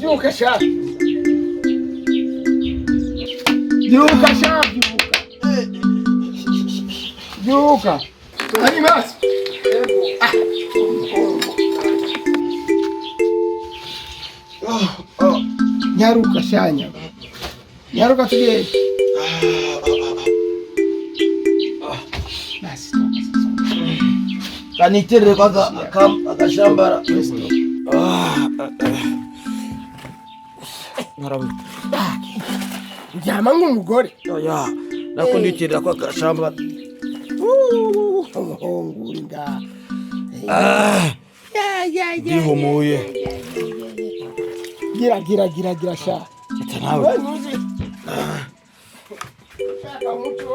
Yuka sha. Yuka sha. Yuka. Animas. Nyaruka shanya. Nyaruka tuje. Basi. Kanitere kwanza akashambara. Njama nk'umugore. Oya, nakunditirira kwa akashambara. Umuhungu uri ngaha. Ndihumuye. Gira sha. Ata nawe. Shaka muco.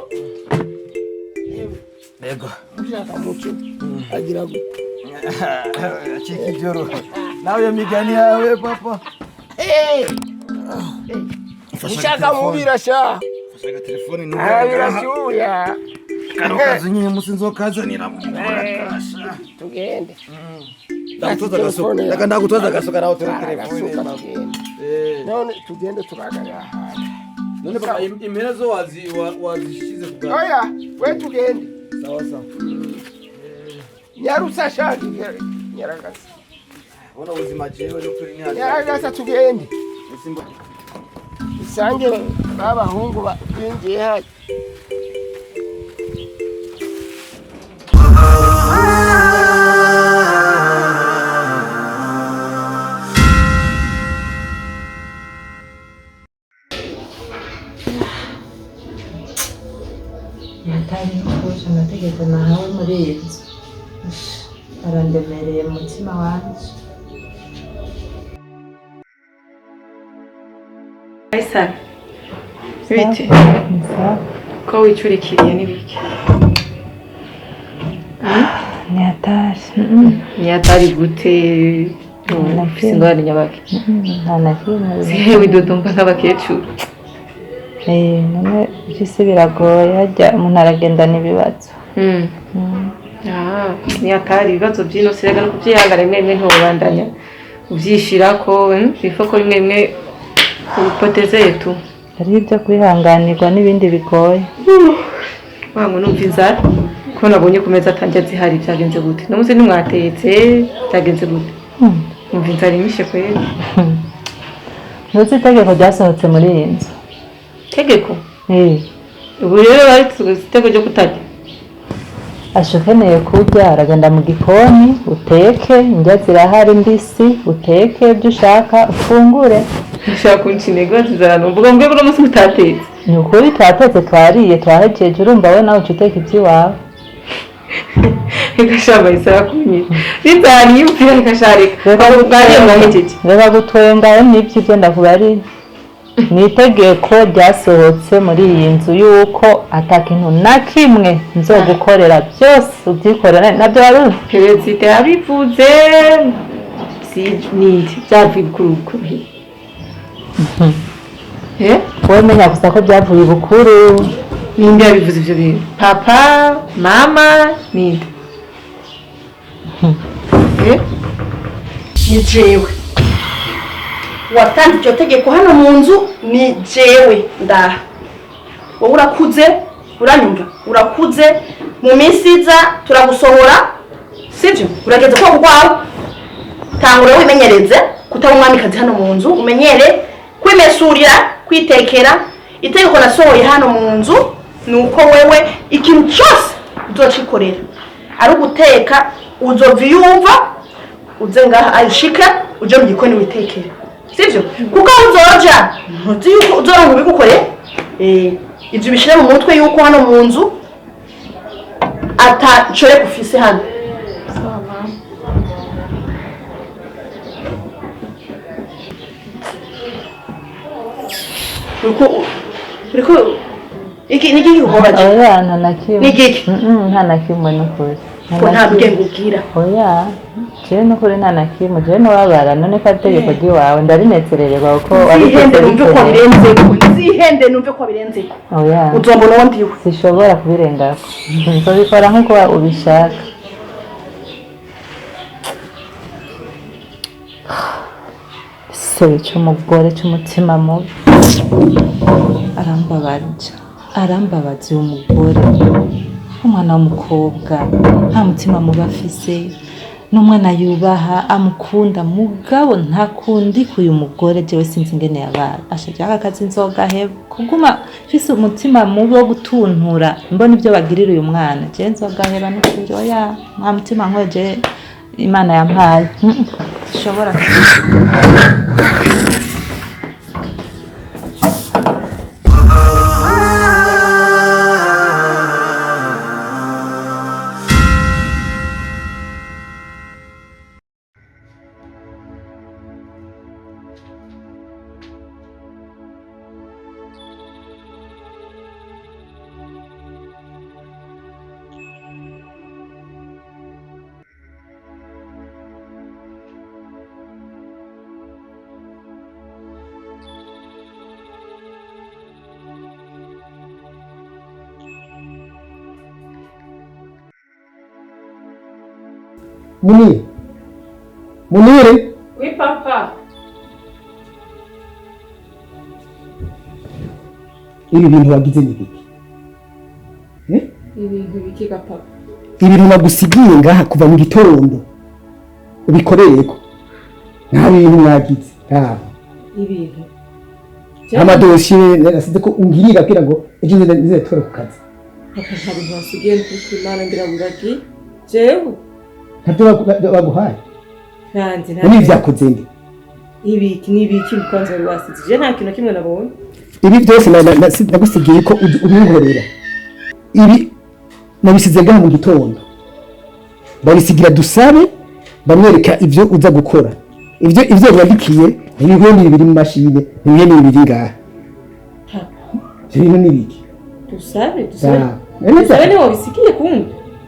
Yego. Shaka muco. Agira gute. Chiki joro. Nawe migani yawe papa. Nishaka mubira sha. Fashaka telefoni nuko. Biracyuya. Karokazi nyine musinzokazanira mu kasha. Tugende. Ndagutoza gasoka nawe telefoni. None tugende turaganira. None bra impera zo wazishize kugana. Oya, we tugende. Sawa sawa. Nyarusa shadi nyaragasa. Ona ubuzima jewe no kuri nyanja. Nyaragasa tugende. Isange babahungu bingiye haje. Natari n'ukoresha amategeko nahawe muri iyi nzu arandemereye mu mutima wanjye. Faisal, bite? Ko wicurikiriye n'ibiki? Niyatari gute? Singwani nyabaki? Sihewe dodumba nk'abakecuru. None byose biragoye hajya umuntu aragendana ibibazo. Niyatari ibibazo byino sirega no kubyihangana rimwe ntubandanya ubyishirako bifoko rimwe ubipotezeye tu. Hari ibyo kwihanganirwa n'ibindi bigoye. Wangu numva inzara ko nabonye ku meza atanjye zihari byagenze gute? Namuze nimwatetse byagenze gute? Numva inzara imishe kweli. Ntuzi itegeko ryasohotse muri iyi nzu. Tegeko? Ubu rero bari tutego ryo kutarya. Ashokeneye kurya aragenda mu gikoni uteke indya zirahari mbisi uteke ibyo ushaka ufungure. Ushaka kuncinega tuzarana mvuga ngo buri munsi mutatetse. Ni ukuri twatetse twariye twahejeje urumva we nawe uteke iby'iwawe. Ikashamba isara kunyi. Bizari yumvira ikasharika. Ubwariye mwahejeje. Reba gutwenga n'ibyo ugenda kubari. Ni itegeko ryasohotse muri iyi nzu yuko atakintu na kimwe nzogukorera byose ubyikorera nabyo waruzi. Perezida yabivuze ni byavuye wowe menya gusa ko byavuye ibukuru. Ninde yabivuze ibyo bintu? Papa, mama, ninde? Ni jewe watanze iryo tegeko hano mu nzu, ni jewe ndaha. Wowe urakuze, uranyumva? Urakuze, mu minsi iza turagusohora, sibyo? urageze ko urwawe tangura wimenyereze kutaba umwamikazi hano mu nzu umenyere kwimesurira kwitekera itegeko nasohoye hano mu nzu ni uko wewe ikintu cyose uzocikorera ari uguteka uzova yumva uze ngaha ayishika uje mu gikoni witekera sivyo kuko uzoja ntuzi yuko uzoronka ubigukore ibyo bishire mu mutwe yuko hano mu nzu atachore kufise hano uriko iki niki gihobaje oya nta na kimwe niki nta na kimwe n'ukuri ko nta bwenge ubwira oya jewe n'ukuri nta na kimwe jewe n'ubabara none ko itegeko ry'iwawe ndarinezerererwa kuko wabikoze numve ko birenzeko nzihende numve ko birenzeko oya uzombona uwo ndiwe sishobora kubirengako nzobikora nk'uko ubishaka se cy'umugore cy'umutima mubi arambabaza uwo mugore umwana w'umukobwa nta mutima mubi afise n'umwana yubaha amukunda mugabo ntakundi kuyu mugore jewe sinzi ingene yabara ashaje akazi nzogaheba kuguma fise umutima mubi wo gutuntura mbona ibyo bagirira uyu mwana je nzogaheba n'ukuri oya nta mutima nkweje Imana yampaye shobora Munire. Oui papa. Ibi bintu wagize ni biki? Ibintu biki ga papa? Ibintu nagusigiye ngaha kuva mu gitondo. Ubikorereko. Nta bintu mwagize. Ibintu. Amadosiye nasize ko ungirira kugira ngo ejo nze tore ku kazi. Papa ntabwo ntasigiye kwimana ngira ngaki. Jewe. Ntabyo baguhaye. Kandi Ni vyakoze ndi. Ibiki mukwanza wari wasize. Je nta kintu kimwe nabonye. Ibi byose nagusigiye ko ubinkorera. Ibi nabisize ngaha mu gitondo. Babisigira dusabe bamwereka ivyo uza gukora. Ivyo yandikiye ibihumbi bibiri mu mashine niye nibiri ngaha. Ibintu nibiki. Dusabe. Dusabe ni wabisigiye kumbe.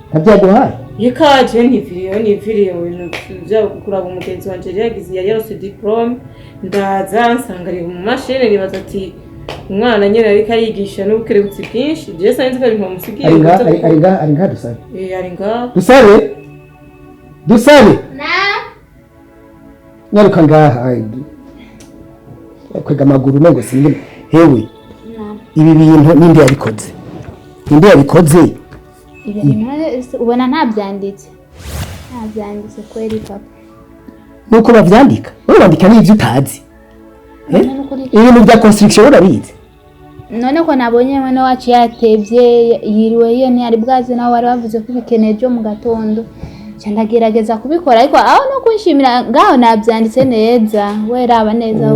Ntabyaguhaye. Yekaje ntiviriye mu bintu byo kuraba umugenzi wanje yagize yari yarose diplome ndaza nsanga ari mu mashine nibaza ati umwana nyene ariko yigisha n'ubukerebutsi bwinshi je sanze ko ari mu musigiye ari nga dusabe ari nga dusabe nyaruka ngaha kwega amaguru ngo singe hewe ibi bintu ninde yabikoze ubona ntabyanditse kweri papa nuko bavyandika bandika n'ivyo utazi ibintu bya construction urabizi none ko nabonye mwana wacu yatevye yiriwe iyo ntiyari bwaze nawe bari bavuze ko bikeneye byo mu gatondo ndagerageza kubikora ariko aho no kunshimira ngaho nabyanditse neza we raba neza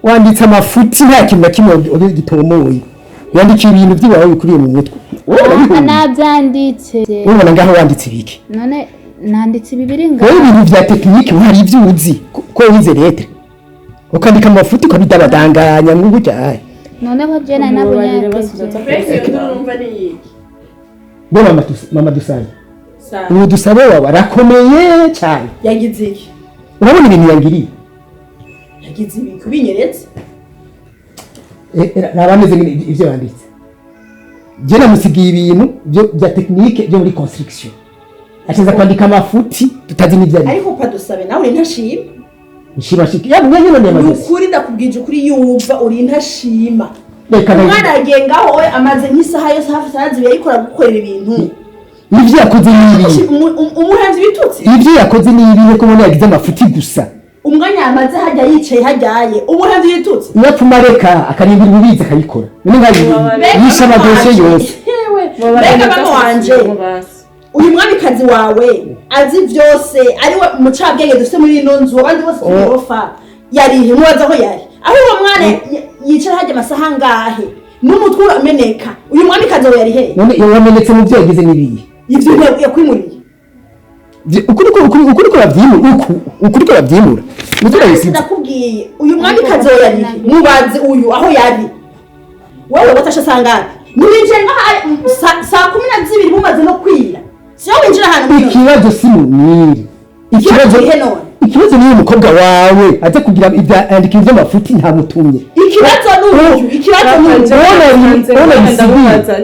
wanditse amafuti nta kintu na kimwe uri gitomoye yandika ibintu by'iwawe bikuriye mu mutwe nabyanditse ubona ngaho wanditse ibiki none nanditse bibiri ngaho ibintu bya tekinike hari ibyo uzi ko wize lettre ukandika amafuti ukabidabadanganya n'ubujyaye none ko je nabonye mama dusabe ubu dusabe wawe arakomeye cyane yagize iki urabona ibintu yangiriye yagize ibi kubinyeretse nabameze ibyo yanditse je namusigiye ibintu bya tekinike byo muri construction ashize kwandika amafuti tutazi n'ibyo ari ariko padusabe nawe uri ntashima nshimashiki ya mwenye none amaze ukuri ndakubwije ukuri yumva uri ntashima umwana yagiye ngaho we amaze nk'isaha yose hafi sanazi yayikora gukorera ibintu ivyo yakoze n'ibihe umuhenzi bitutsi ivyo yakoze n'ibihe ko mbona yagize amafuti gusa umwanya yamaze hajya yicaye hajyaye umuhenzi bitutsi iyo apfuma reka akarimbira ububizi akabikora none nkayo yisha amadosiye yose mbega mama wanje uyu mwamikazi wawe azi vyose ariwe mucabwenge dufite muri ino nzu abandi bose kurofa yarihe mubaza aho yari aho uwo mwana yicara hajya amasaha ngahe n'umutwe urameneka uyu mwamikazi wawe yari he none yamenetse mu vyo yagize n'ibihe ivyo yakwimuriye ukuri ko bavyimura ndakubwiye uyu mwamikazi wawe yari he mubaze uyu aho yari wowe watasha sangapi niwinjira ngaha saa 12 mumaze no kwira siyo winjira hano ikibazo si muniri ikibazo niyo umukobwa wawe aze kugira andika ivyo mafuti ntamutumye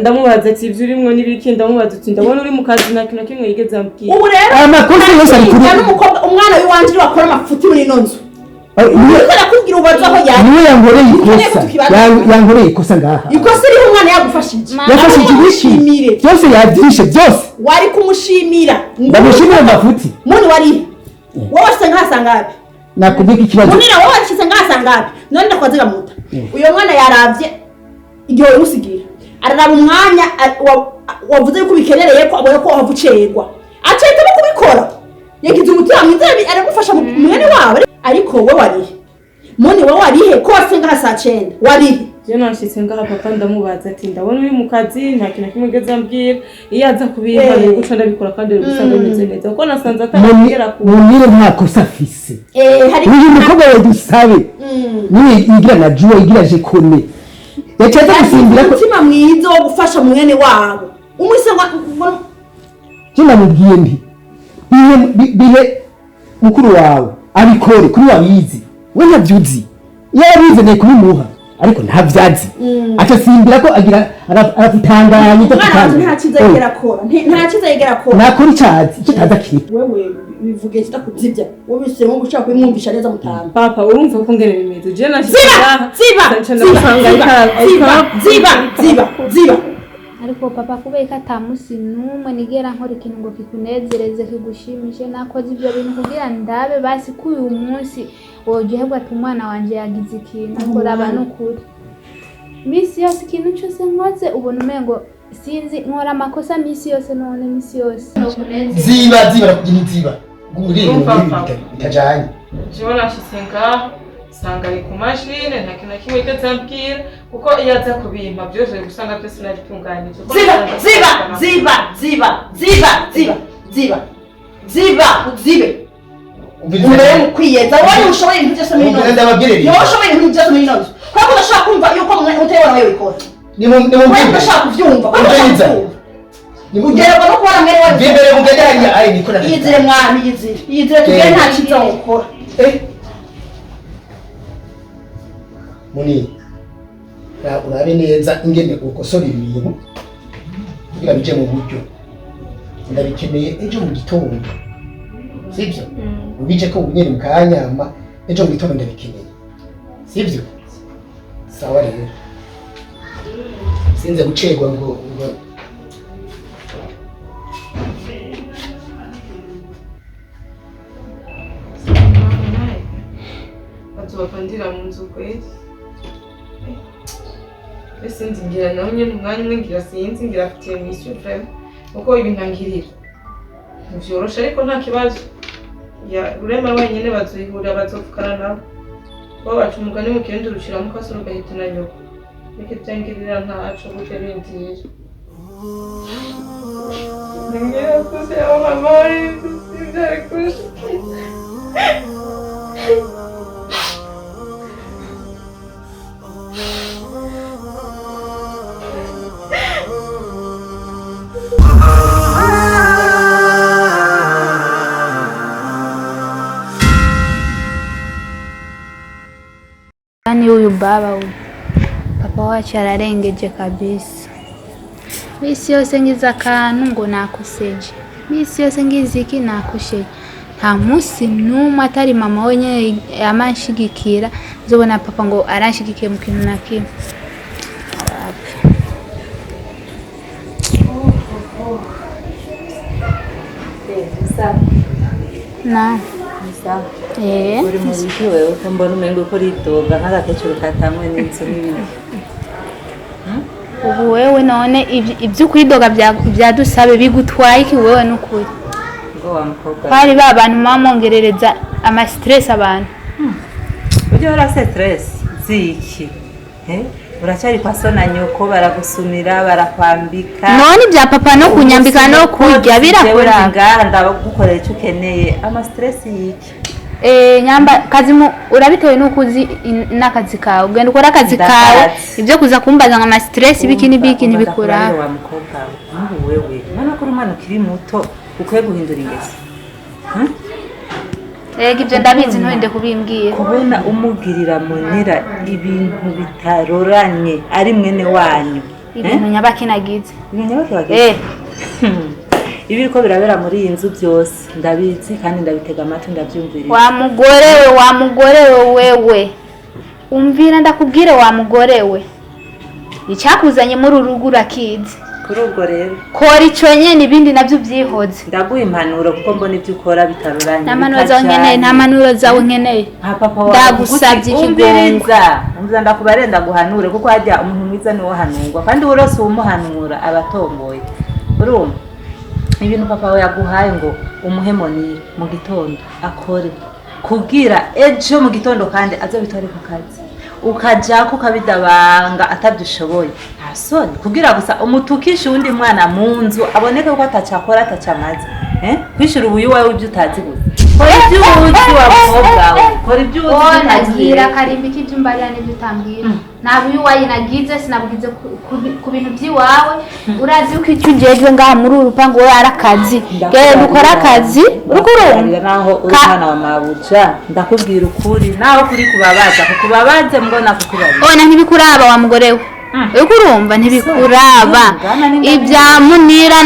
ndamubaza ati ivyo urimwo n'ibiki ndamubaza ati ndabona uri mu kazi nta kintu kimwe yigeze ambwira ubu rero amakosa yose ari kuri umukobwa umwana w'iwanje wakora amafuti muri ino nzu niwe ubaza aho yari niwe yankoreye ikosa ngaha ikosa iriho umwana yagufashije ibiki byose yabyishe byose wari kumushimira ndamushimira amafuti muni wari wowe washyize ngahasangapi nakubwira ikibazo munira wowe washyize ngahasangapi none ndakwaze gamuta uyo mwana yaravye igihe umusigira araraba umwanya wavuze yuko bikerereye ko abona ko wavucerwa acahitamo kubikora yagize umutima mwiza aragufasha mwene wawe ariko wowe warihe muni wowe warihe ko washyize ngaha saa 9 warihe je nashitse ngaha papa ndamubaza ati ndabona uri mu kazi nta kintu kimwe geze ambwira iyo aza kubimba ni guca ndabikora kandi uri gusanga bimeze neza kuko nasanze ataragera ku munire nta kosa afise hari uyu mukobwa we dusabe niwe igira na juwa igira je kone yacaza gusimbira ko umutima mwiza wo gufasha mwene wabo umwisengwa jina mubwiye nti bihe mukuru wawe abikore kuri wabizi we ntavyuzi yabize ne kubimuha ariko ntavyazi atasimbira ko agira arafutanganye cyo kandi nta kizagera kora nta kizagera kora nakora icazi kitaza kiri wewe bivuge kitakuzivya wowe bisemo gushaka kumwumvisha neza mutamba papa urumva ko ngene bimeze je nashitse ziba ariko papa kubera atamusi numwe nigera nkora ikintu ngo kikunezereze kigushimishe nakoze ibyo bintu kugira ndabe basi ko uyu munsi wogiherwa ati umwana wanje yagize ikintu akora abantu kuri misi yose ikintu cyose nkoze ubona umengo sinzi nkora amakosa misi yose none misi yose ziba kugira ziba ngumurire bitajanye je nashitse ngaha sanga ari ku mashine nta kintu kimwe geze ambwira kuko iyo aza kubimpa byose gusanga byose nabitunganije zibe umubere mu kwiyeza wowe ushoboye ibintu byose muri ino yowe ushoboye ibintu byose muri ino kubera ko udashaka kumva yuko utayibona wewe bikora kubera udashaka kuvyumva ugererwa no kubona mwene wawe bibere mugajya ari nikora yizire mwana yizire tugere nta kiza gukora muni urabe neza ingene ukosora ibintu kugira bije mu buryo ndabikeneye ejo mu gitondo sibyo ubije ko ubunyere mukanyama ejo mu gitondo ndabikeneye sibyo sawa rero sinze gucegwa ngo bazobapandira mu nzu kwezi ese nzingira nawe nyine umwanya umwe ngira sinzi ngira afitiye mu isi vrema uko ibintu ngirira ntivyoroshe ariko nta kibazo ya Rurema wenyine bazohura bazovukana nabo bo baca umugani mu kindi rucira mu kasoro ugahita na nyoko reka byangirira ntaco gute bindira ngira kuse aho mama uri sinzare kushikira Yaani huyu baba huyu papa wacu ararengeje kabisa. Misi yose ngize akantu ngo nakoseje, misi yose ngize iki nakosheje. Nta musi n'umwe atari mama wenyine yamanshigikira zobona papa ngo aranshigikiye mu kintu na kimwe. Na. uri mu biki wewe ko mbona umengo uko ritoga nk'agakecuru katamwe n'inzu n'ibindi Ubu wewe none ibyo kwidoga byadusabe bigutwaye iki wewe n'ukuri? ngo wa mukobwa Kwari ba bantu mamongerereza ama stress abantu. ujye ura stress ziki uracyari kwa so na nyoko baragusumira barakwambika None bya papa no kunyambika no kurya birakora. ngaha ndagukorera icyo ukeneye ama stress yiki Nyamba kazi urabitoye nukuzi nakazi kawe ugenda ukora akazi kawe ibyo kuza kumbaza nka stress biki nibikura wa mukobwa n'ubu wewe mana ko umwana ukiri muto ukwiye guhindura ingeso ibyo ndabizi ntuende kubimbwira kubona umugirira munira ibintu bitaroranye ari mwene wanyu ibintu nyabakinagize ibi ko birabera muri iyi nzu byose ndabizi kandi ndabitega amatwi ndabyumvira wa mugore wewe umvira ndakubwire wa mugore we icyakuzanye muri urugo urakizi kuri ubwo rero kora icyo nyene ibindi nabyo byihoze ndaguha impanuro kuko mbona ibyo ukora bitaruranye nta manuro zawe nkeneye nka papa wawe ndagusabye ikigongo umva ndakubare ndaguhanure kuko hajya umuntu mwiza niwo hanurwa kandi urose umuhanura abatomboye urumva ibintu papa we yaguhaye ngo umuhemoni mu gitondo akore kugira ejo mu gitondo kandi azobitore ku kazi ukaja ko kabidabanga atabyishoboye ntasoni kugira gusa umutukisha undi mwana mu nzu aboneke ko atacakora atacamaze kwishura ubuyu wawe ibyo utazi gusa kora ibyo uzi wa mukobwa we kora ibyo uzi nagira karimbi k'ibyumbarira n'ibyo utambwira nta buyu wayinagize sinabwize ku bintu by'iwawe urazi uko icyo ugejwe ngaha muri uru rupangu wowe ari akazi genda ukora akazi urumva naho uri mwana wa mabuja ndakubwira ukuri naho kuri kubabaza mbona kukubarira ona ntibikuraba wa mugore we uko urumva ntibikuraba ibya munira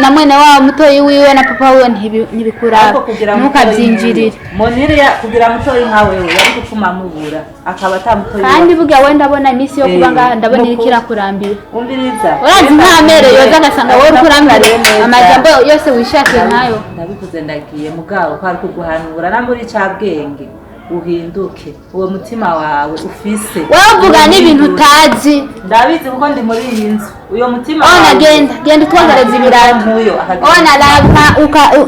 na mwene wabo mutoyi wiwe na papa wiwe ntibikuraba ntukabyinjirire munira kugira mutoyi nkawe yari gupfuma mubura akaba atamutoyi kandi burya we ndabona iminsi yo kuba ngaha ndabona iriko irakurambira umviriza urazi ntamere yoza agasanga wowe urikuramira amajambo yose wishakiye nkayo ndabikuze ndagiye mugabo ko ari kuguhanura namburi cabwenge uhinduke uwo mutima wawe ufise wavuga n'ibintu utazi ndabizi kuko ndi muri iyi nzu uyo mutima ona genda utwongereza ibirato ona lava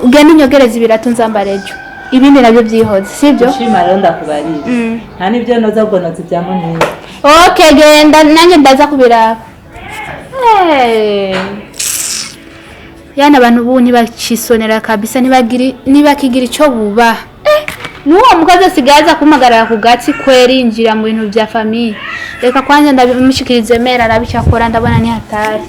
ugenda unyogereza ibirato nzambarejo ibindi nabyo byihoze sibyo shima rero ndakubarira nta nibyo noza ubwo noza bya munini okay genda nanjye ndaza kubiraba yana abantu ubu ntibacisonera kabisa ntibakigira icyo bubaha nuwo mukozi asigaza kumagarara ku gatsi kwerinjira mu bintu bya famille reka kwanza ndabimushikirize mera arabicyakora ndabona ni hatari